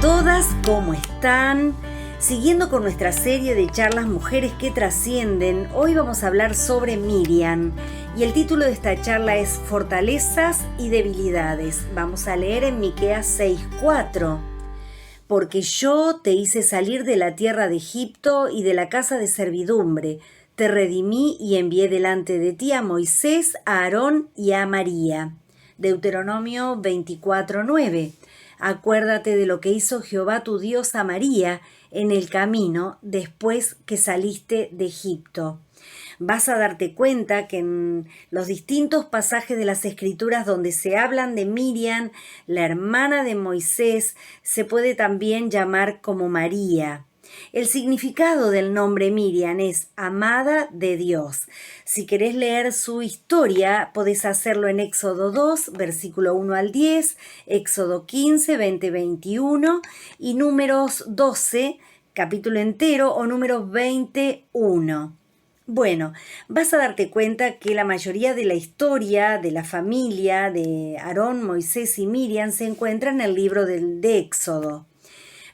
todas, ¿cómo están? Siguiendo con nuestra serie de charlas Mujeres que Trascienden, hoy vamos a hablar sobre Miriam y el título de esta charla es Fortalezas y Debilidades. Vamos a leer en Miqueas 6:4. Porque yo te hice salir de la tierra de Egipto y de la casa de servidumbre, te redimí y envié delante de ti a Moisés, a Aarón y a María. Deuteronomio 24:9. Acuérdate de lo que hizo Jehová tu Dios a María en el camino después que saliste de Egipto. Vas a darte cuenta que en los distintos pasajes de las Escrituras donde se hablan de Miriam, la hermana de Moisés, se puede también llamar como María. El significado del nombre Miriam es amada de Dios. Si querés leer su historia, podés hacerlo en Éxodo 2, versículo 1 al 10, Éxodo 15, 20, 21 y Números 12, capítulo entero, o Números 21. Bueno, vas a darte cuenta que la mayoría de la historia de la familia de Aarón, Moisés y Miriam se encuentra en el libro de Éxodo.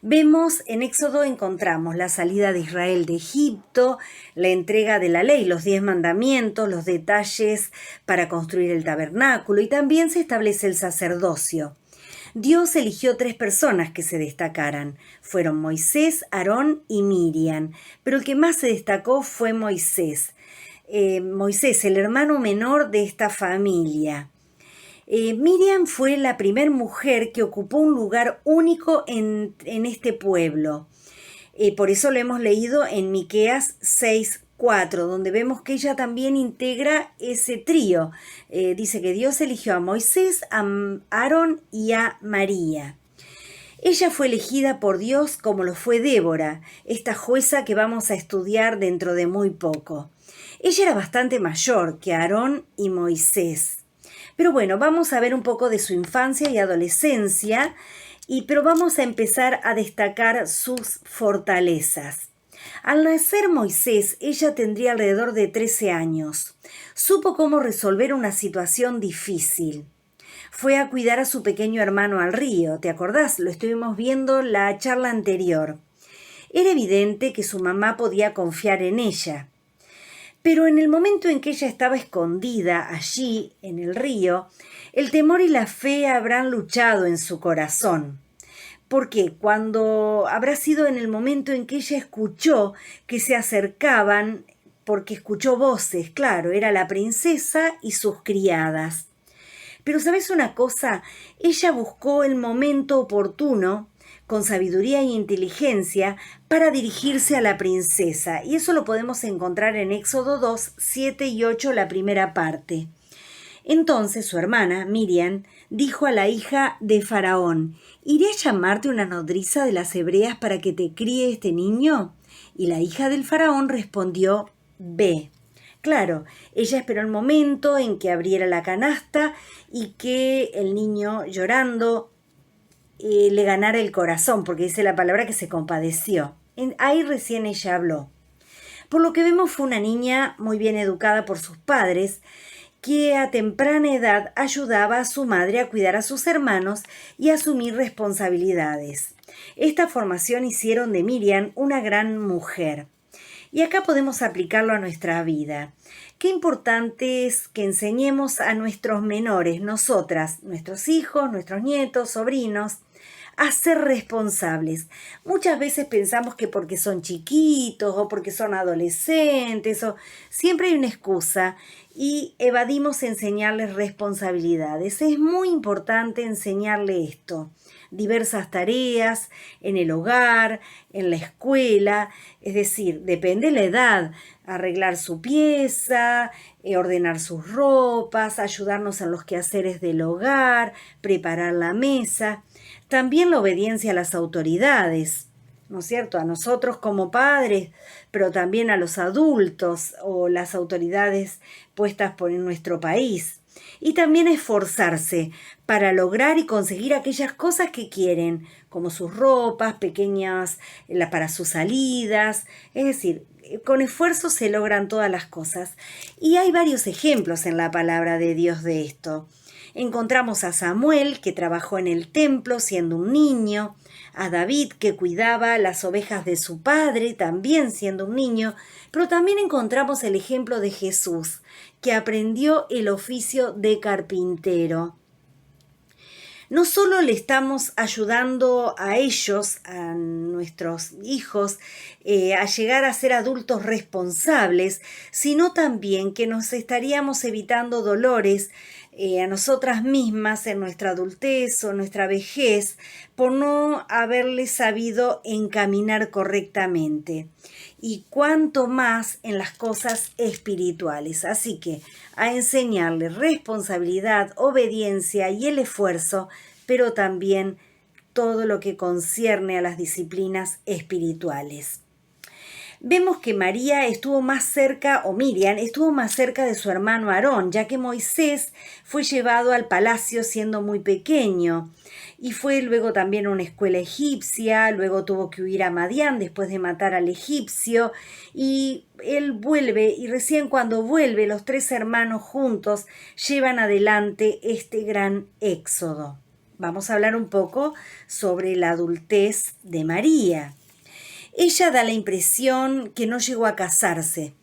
Vemos en Éxodo encontramos la salida de Israel de Egipto, la entrega de la ley, los 10 mandamientos, los detalles para construir el tabernáculo y también se establece el sacerdocio. Dios eligió 3 personas que se destacaran. Fueron Moisés, Aarón y Miriam, pero el que más se destacó fue Moisés. Moisés, el hermano menor de esta familia. Miriam fue la primera mujer que ocupó un lugar único en este pueblo. Por eso lo hemos leído en Miqueas 6:4, donde vemos que ella también integra ese trío. Dice que Dios eligió a Moisés, a Aarón y a María. Ella fue elegida por Dios como lo fue Débora, esta jueza que vamos a estudiar dentro de muy poco. Ella era bastante mayor que Aarón y Moisés. Pero bueno, vamos a ver un poco de su infancia y adolescencia, pero vamos a empezar a destacar sus fortalezas. Al nacer Moisés, ella tendría alrededor de 13 años. Supo cómo resolver una situación difícil. Fue a cuidar a su pequeño hermano al río, ¿te acordás? Lo estuvimos viendo la charla anterior. Era evidente que su mamá podía confiar en ella. Pero en el momento en que ella estaba escondida allí, en el río, el temor y la fe habrán luchado en su corazón. Porque cuando habrá sido en el momento en que ella escuchó que se acercaban, porque escuchó voces, claro, era la princesa y sus criadas. Pero ¿sabes una cosa? Ella buscó el momento oportuno, con sabiduría e inteligencia, para dirigirse a la princesa. Y eso lo podemos encontrar en Éxodo 2, 7 y 8, la primera parte. Entonces su hermana, Miriam, dijo a la hija de Faraón, ¿iré a llamarte una nodriza de las hebreas para que te críe este niño? Y la hija del Faraón respondió, ve. Claro, ella esperó el momento en que abriera la canasta y que el niño, llorando, le ganara el corazón, porque dice la palabra que se compadeció. Ahí recién ella habló. Por lo que vemos fue una niña muy bien educada por sus padres, que a temprana edad ayudaba a su madre a cuidar a sus hermanos y a asumir responsabilidades. Esta formación hicieron de Miriam una gran mujer. Y acá podemos aplicarlo a nuestra vida. Qué importante es que enseñemos a nuestros menores, nosotras, nuestros hijos, nuestros nietos, sobrinos, a ser responsables. Muchas veces pensamos que porque son chiquitos o porque son adolescentes, siempre hay una excusa y evadimos enseñarles responsabilidades. Es muy importante enseñarle esto. Diversas tareas en el hogar, en la escuela, es decir, depende de la edad, arreglar su pieza, ordenar sus ropas, ayudarnos en los quehaceres del hogar, preparar la mesa. También la obediencia a las autoridades, ¿no es cierto? A nosotros como padres, pero también a los adultos o las autoridades puestas por nuestro país. Y también esforzarse para lograr y conseguir aquellas cosas que quieren, como sus ropas pequeñas para sus salidas. Es decir, con esfuerzo se logran todas las cosas. Y hay varios ejemplos en la palabra de Dios de esto. Encontramos a Samuel, que trabajó en el templo siendo un niño, a David, que cuidaba las ovejas de su padre, también siendo un niño, pero también encontramos el ejemplo de Jesús, que aprendió el oficio de carpintero. No solo le estamos ayudando a ellos, a nuestros hijos, a llegar a ser adultos responsables, sino también que nos estaríamos evitando dolores a nosotras mismas en nuestra adultez o nuestra vejez por no haberles sabido encaminar correctamente. Y cuanto más en las cosas espirituales. Así que a enseñarles responsabilidad, obediencia y el esfuerzo, pero también todo lo que concierne a las disciplinas espirituales. Vemos que María estuvo más cerca, o Miriam estuvo más cerca de su hermano Aarón, ya que Moisés fue llevado al palacio siendo muy pequeño y fue luego también a una escuela egipcia, luego tuvo que huir a Madián después de matar al egipcio y él vuelve y recién cuando vuelve los tres hermanos juntos llevan adelante este gran éxodo. Vamos a hablar un poco sobre la adultez de María. Ella da la impresión que no llegó a casarse.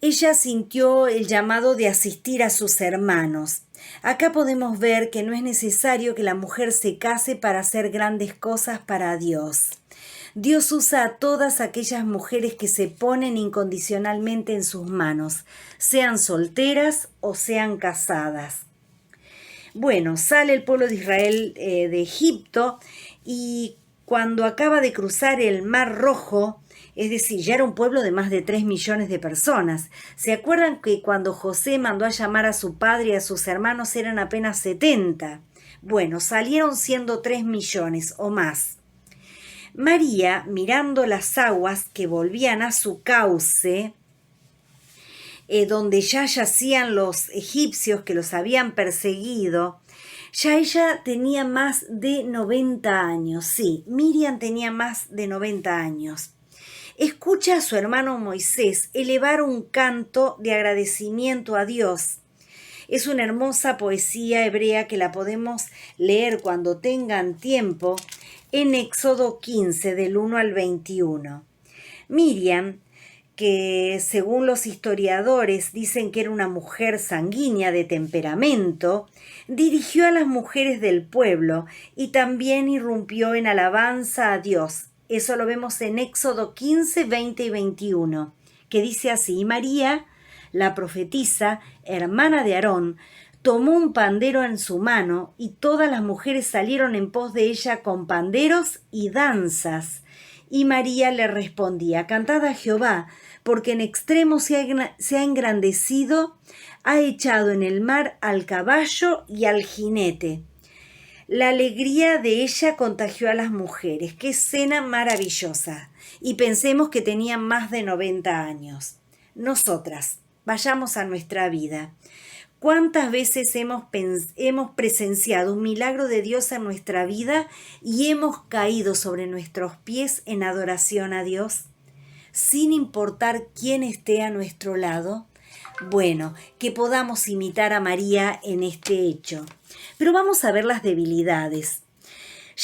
Ella sintió el llamado de asistir a sus hermanos. Acá podemos ver que no es necesario que la mujer se case para hacer grandes cosas para Dios. Dios usa a todas aquellas mujeres que se ponen incondicionalmente en sus manos, sean solteras o sean casadas. Bueno, sale el pueblo de Israel de Egipto y cuando acaba de cruzar el Mar Rojo, es decir, ya era un pueblo de más de 3 millones de personas. ¿Se acuerdan que cuando José mandó a llamar a su padre y a sus hermanos eran apenas 70? Bueno, salieron siendo 3 millones o más. María, mirando las aguas que volvían a su cauce, donde ya yacían los egipcios que los habían perseguido, ya ella tenía más de 90 años. Sí, Miriam tenía más de 90 años. Escucha a su hermano Moisés elevar un canto de agradecimiento a Dios. Es una hermosa poesía hebrea que la podemos leer cuando tengan tiempo en Éxodo 15, del 1 al 21. Miriam, que según los historiadores dicen que era una mujer sanguínea de temperamento, dirigió a las mujeres del pueblo y también irrumpió en alabanza a Dios. Eso lo vemos en Éxodo 15, 20 y 21, que dice así: y María, la profetisa, hermana de Aarón, tomó un pandero en su mano y todas las mujeres salieron en pos de ella con panderos y danzas. Y María le respondía: cantad a Jehová, porque en extremo se ha engrandecido, ha echado en el mar al caballo y al jinete. La alegría de ella contagió a las mujeres. ¡Qué escena maravillosa! Y pensemos que tenían más de 90 años. Nosotras, vayamos a nuestra vida. ¿Cuántas veces hemos presenciado un milagro de Dios en nuestra vida y hemos caído sobre nuestros pies en adoración a Dios, sin importar quién esté a nuestro lado? Bueno, que podamos imitar a María en este hecho. Pero vamos a ver las debilidades.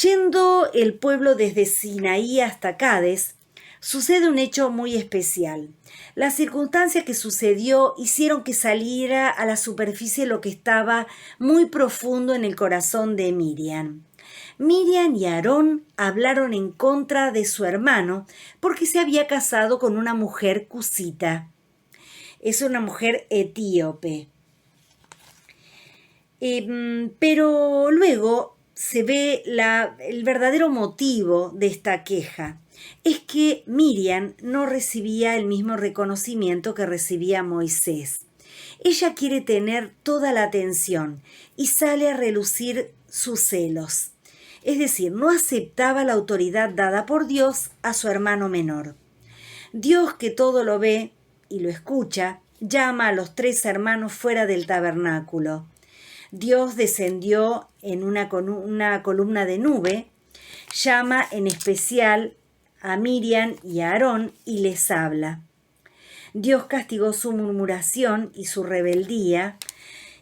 Yendo el pueblo desde Sinaí hasta Cades, sucede un hecho muy especial. Las circunstancias que sucedió hicieron que saliera a la superficie lo que estaba muy profundo en el corazón de Miriam. Miriam y Aarón hablaron en contra de su hermano porque se había casado con una mujer cusita. Es una mujer etíope. Pero luego se ve el verdadero motivo de esta queja. Es que Miriam no recibía el mismo reconocimiento que recibía Moisés. Ella quiere tener toda la atención y sale a relucir sus celos. Es decir, no aceptaba la autoridad dada por Dios a su hermano menor. Dios, que todo lo ve y lo escucha, llama a los 3 hermanos fuera del tabernáculo. Dios descendió en una columna de nube, llama en especial a Miriam y a Aarón y les habla. Dios castigó su murmuración y su rebeldía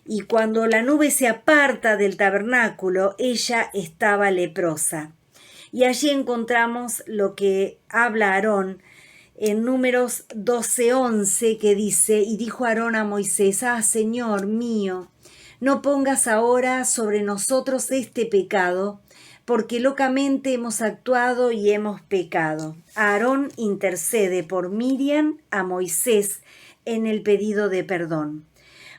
y cuando la nube se aparta del tabernáculo, ella estaba leprosa. Y allí encontramos lo que habla Aarón en Números 12:11, que dice: y dijo Aarón a Moisés: Señor mío, no pongas ahora sobre nosotros este pecado, porque locamente hemos actuado y hemos pecado. Aarón intercede por Miriam a Moisés en el pedido de perdón.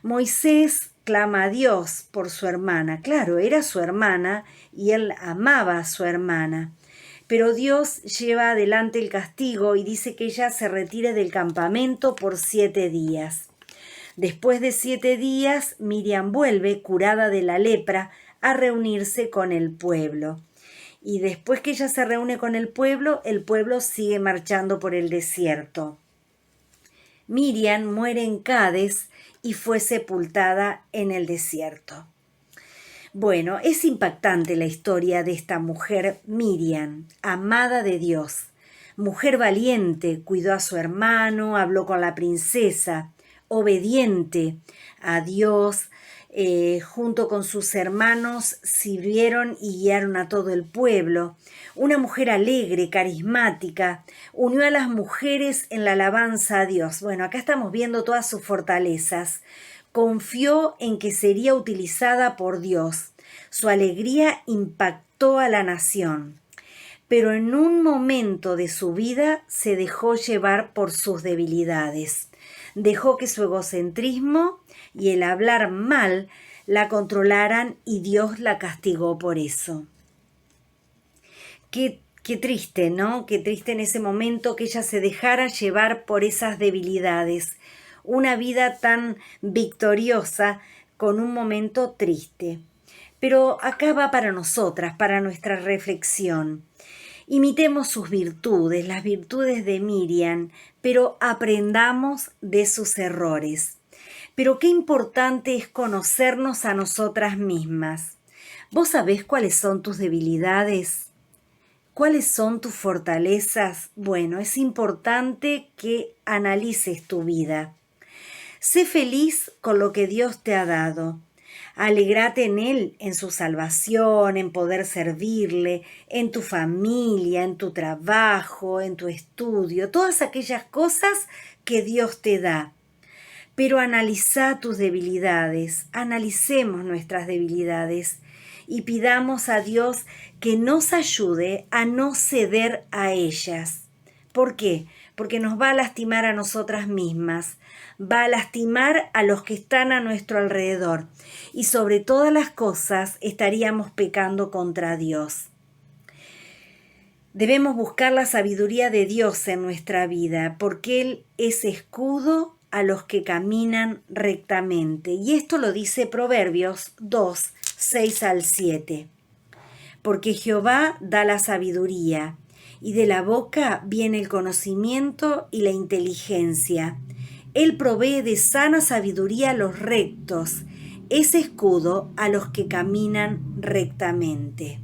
Moisés clama a Dios por su hermana. Claro, era su hermana y él amaba a su hermana. Pero Dios lleva adelante el castigo y dice que ella se retire del campamento por 7 días. Después de 7 días, Miriam vuelve, curada de la lepra, a reunirse con el pueblo. Y después que ella se reúne con el pueblo sigue marchando por el desierto. Miriam muere en Cades y fue sepultada en el desierto. Bueno, es impactante la historia de esta mujer Miriam, amada de Dios. Mujer valiente, cuidó a su hermano, habló con la princesa, obediente a Dios, junto con sus hermanos sirvieron y guiaron a todo el pueblo. Una mujer alegre, carismática, unió a las mujeres en la alabanza a Dios. Bueno, acá estamos viendo todas sus fortalezas. Confió en que sería utilizada por Dios. Su alegría impactó a la nación. Pero en un momento de su vida se dejó llevar por sus debilidades. Dejó que su egocentrismo y el hablar mal la controlaran y Dios la castigó por eso. Qué triste, ¿no? Qué triste en ese momento que ella se dejara llevar por esas debilidades. Una vida tan victoriosa con un momento triste. Pero acá va para nosotras, para nuestra reflexión. Imitemos sus virtudes, las virtudes de Miriam, pero aprendamos de sus errores. Pero qué importante es conocernos a nosotras mismas. ¿Vos sabés cuáles son tus debilidades? ¿Cuáles son tus fortalezas? Bueno, es importante que analices tu vida. Sé feliz con lo que Dios te ha dado. Alégrate en Él, en su salvación, en poder servirle, en tu familia, en tu trabajo, en tu estudio, todas aquellas cosas que Dios te da. Pero analiza tus debilidades, analicemos nuestras debilidades y pidamos a Dios que nos ayude a no ceder a ellas. ¿Por qué? Porque nos va a lastimar a nosotras mismas, va a lastimar a los que están a nuestro alrededor y sobre todas las cosas estaríamos pecando contra Dios. Debemos buscar la sabiduría de Dios en nuestra vida porque Él es escudo a los que caminan rectamente. Y esto lo dice Proverbios 2, 6 al 7. Porque Jehová da la sabiduría, y de la boca viene el conocimiento y la inteligencia. Él provee de sana sabiduría a los rectos, es escudo a los que caminan rectamente.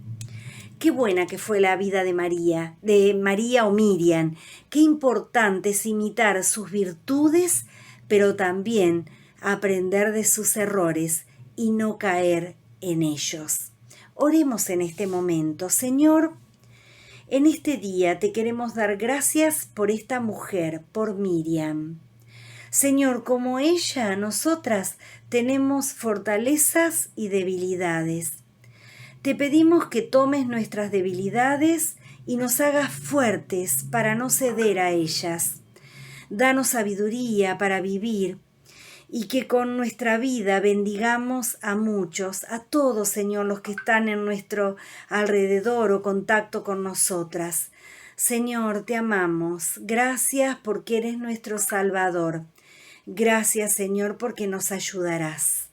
Qué buena que fue la vida de María o Miriam. Qué importante es imitar sus virtudes, pero también aprender de sus errores y no caer en ellos. Oremos en este momento. Señor, en este día te queremos dar gracias por esta mujer, por Miriam. Señor, como ella, nosotras tenemos fortalezas y debilidades. Te pedimos que tomes nuestras debilidades y nos hagas fuertes para no ceder a ellas. Danos sabiduría para vivir y que con nuestra vida bendigamos a muchos, a todos, Señor, los que están en nuestro alrededor o contacto con nosotras. Señor, te amamos. Gracias porque eres nuestro Salvador. Gracias, Señor, porque nos ayudarás.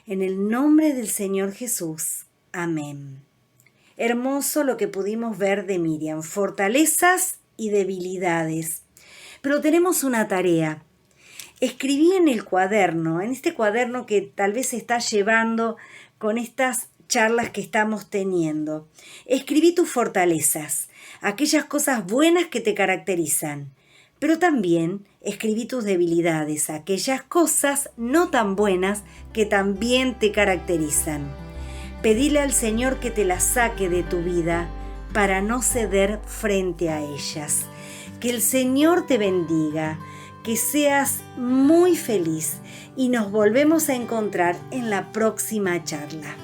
En el nombre del Señor Jesús. Amén. Hermoso lo que pudimos ver de Miriam, fortalezas y debilidades. Pero tenemos una tarea. Escribí en el cuaderno, en este cuaderno que tal vez estás llevando con estas charlas que estamos teniendo. Escribí tus fortalezas, aquellas cosas buenas que te caracterizan. Pero también escribí tus debilidades, aquellas cosas no tan buenas que también te caracterizan. Pedile al Señor que te las saque de tu vida para no ceder frente a ellas. Que el Señor te bendiga, que seas muy feliz y nos volvemos a encontrar en la próxima charla.